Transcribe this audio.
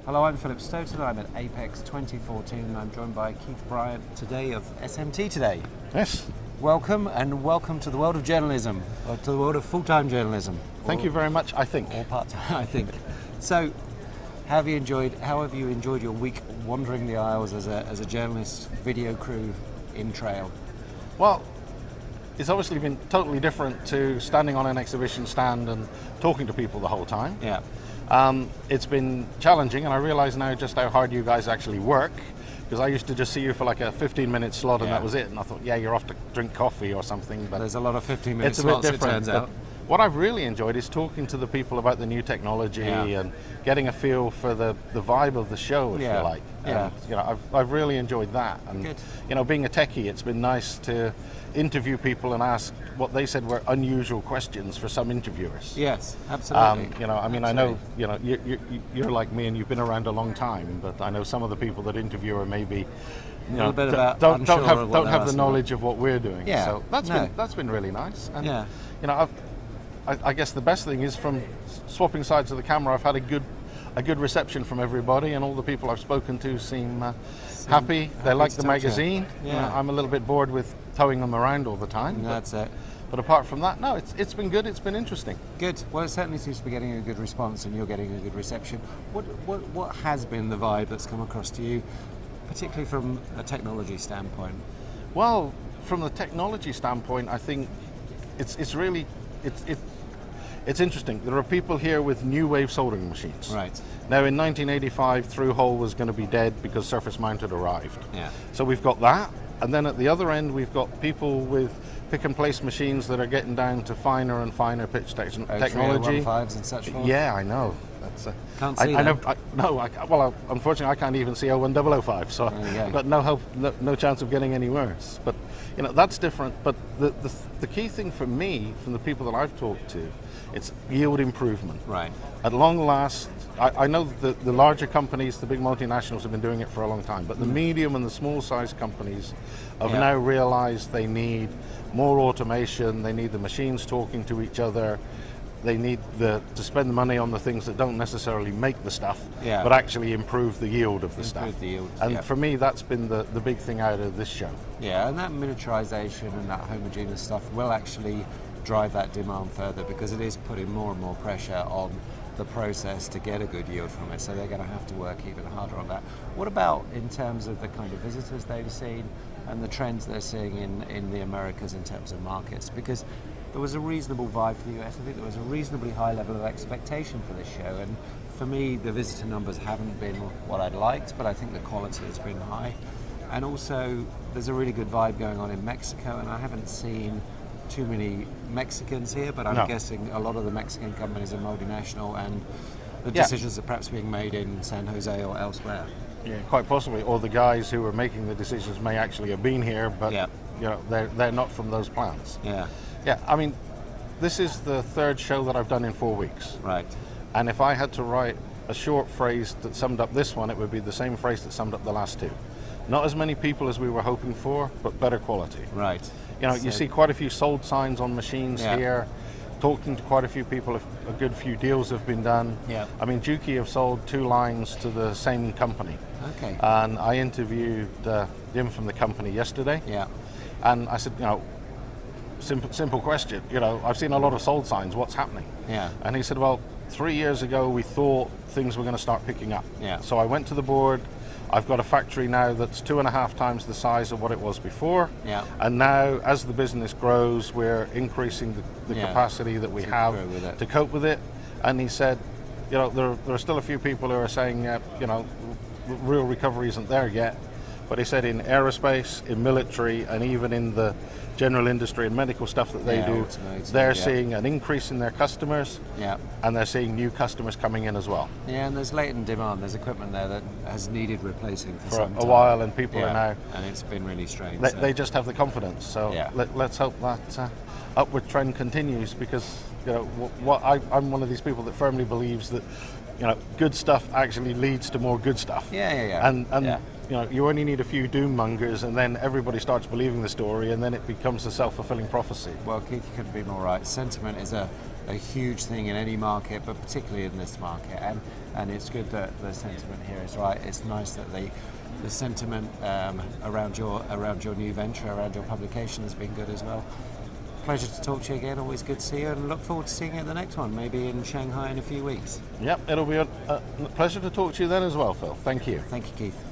Hello, I'm Philip Stoten. I'm at Apex 2014 and I'm joined by Keith Bryant today of SMT Today. Yes. Welcome, and welcome to the world of journalism, or to the world of full-time journalism. Thank you very much, I think. Or part-time, I think. So, how have you enjoyed your week wandering the aisles as a journalist, video crew in trail? Well, it's obviously been totally different to standing on an exhibition stand and talking to people the whole time. Yeah. It's been challenging, and I realise now just how hard you guys actually work, because I used to just see you for like a 15-minute slot and that was it, and I thought, yeah, you're off to drink coffee or something. But there's a lot of 15-minute it's slots, a bit different, it turns out. What I've really enjoyed is talking to the people about the new technology and getting a feel for the vibe of the show, if you like. Yeah. And, you know, I've really enjoyed that. And Good. you know, being a techie, it's been nice to interview people and ask what they said were unusual questions for some interviewers. Yes, absolutely. You know, I mean, absolutely. I know, you're like me and you've been around a long time, but I know some of the people that interview are maybe, you know, don't have the knowledge of what we're doing. Yeah. So that's been really nice. And, yeah. you know, I guess the best thing is, from swapping sides of the camera, I've had a good reception from everybody, and all the people I've spoken to seem happy. They like the magazine. Yeah. You know, I'm a little bit bored with towing them around all the time. That's it. But apart from that, no, it's been good. It's been interesting. Good. Well, it certainly seems to be getting a good response, and you're getting a good reception. What has been the vibe that's come across to you, particularly from a technology standpoint? Well, from the technology standpoint, I think it's really interesting. There are people here with new wave soldering machines. Right. Now, in 1985, through-hole was going to be dead because surface-mounted arrived. Yeah. So we've got that, and then at the other end, we've got people with pick-and-place machines that are getting down to finer and finer pitch technology. 0.5s and such forth. Yeah, I know. That's can't see them. Unfortunately, I can't even see 01005, so I've got no hope, no chance of getting any worse. But you know, that's different. But the key thing for me, from the people that I've talked to, it's yield improvement. Right. At long last, I know that the larger companies, the big multinationals, have been doing it for a long time, but the medium and the small size companies have now realized they need more automation, they need the machines talking to each other, they need to spend the money on the things that don't necessarily make the stuff, but actually improve the yield of the stuff. The yield, and for me, that's been the big thing out of this show. Yeah, and that miniaturization and that homogeneous stuff will actually drive that demand further, because it is putting more and more pressure on the process to get a good yield from it, so they're going to have to work even harder on that. What about in terms of the kind of visitors they've seen and the trends they're seeing in the Americas in terms of markets? Because there was a reasonable vibe for the US. I think there was a reasonably high level of expectation for this show, and for me the visitor numbers haven't been what I'd liked, but I think the quality has been high. And also there's a really good vibe going on in Mexico, and I haven't seen too many Mexicans here, but I'm guessing a lot of the Mexican companies are multinational, and the decisions are perhaps being made in San Jose or elsewhere. Yeah, quite possibly. Or the guys who are making the decisions may actually have been here, but you know, they're not from those plants. Yeah. Yeah, I mean, this is the third show that I've done in 4 weeks. Right. And if I had to write a short phrase that summed up this one, it would be the same phrase that summed up the last two. Not as many people as we were hoping for, but better quality. Right. You know, you see quite a few sold signs on machines here. Talking to quite a few people, a good few deals have been done. Yeah. I mean, Juki have sold 2 lines to the same company. Okay. And I interviewed Jim from the company yesterday. Yeah. And I said, you know, simple question. You know, I've seen a lot of sold signs. What's happening? Yeah. And he said, well, 3 years ago we thought things were going to start picking up. Yeah. So I went to the board. I've got a factory now that's 2.5 times the size of what it was before. Yeah. And now, as the business grows, we're increasing the capacity that we have to cope with it. And he said, you know, there are still a few people who are saying, you know, real recovery isn't there yet. But he said in aerospace, in military, and even in the general industry and medical stuff that they do, they're seeing an increase in their customers, and they're seeing new customers coming in as well. Yeah, and there's latent demand. There's equipment there that has needed replacing for some time. A while, and people are now... And it's been really strange. They just have the confidence, so let's hope that upward trend continues, because, you know, I'm one of these people that firmly believes that, you know, good stuff actually leads to more good stuff. And you know, you only need a few doom mongers, and then everybody starts believing the story, and then it becomes a self-fulfilling prophecy. Well, Keith, you couldn't be more right. Sentiment is a a huge thing in any market, but particularly in this market. And it's good that the sentiment here is right. It's nice that the sentiment around your new venture, around your publication, has been good as well. Pleasure to talk to you again. Always good to see you, and look forward to seeing you at the next one, maybe in Shanghai in a few weeks. Yep, it'll be a pleasure to talk to you then as well, Phil. Thank you. Thank you, Keith.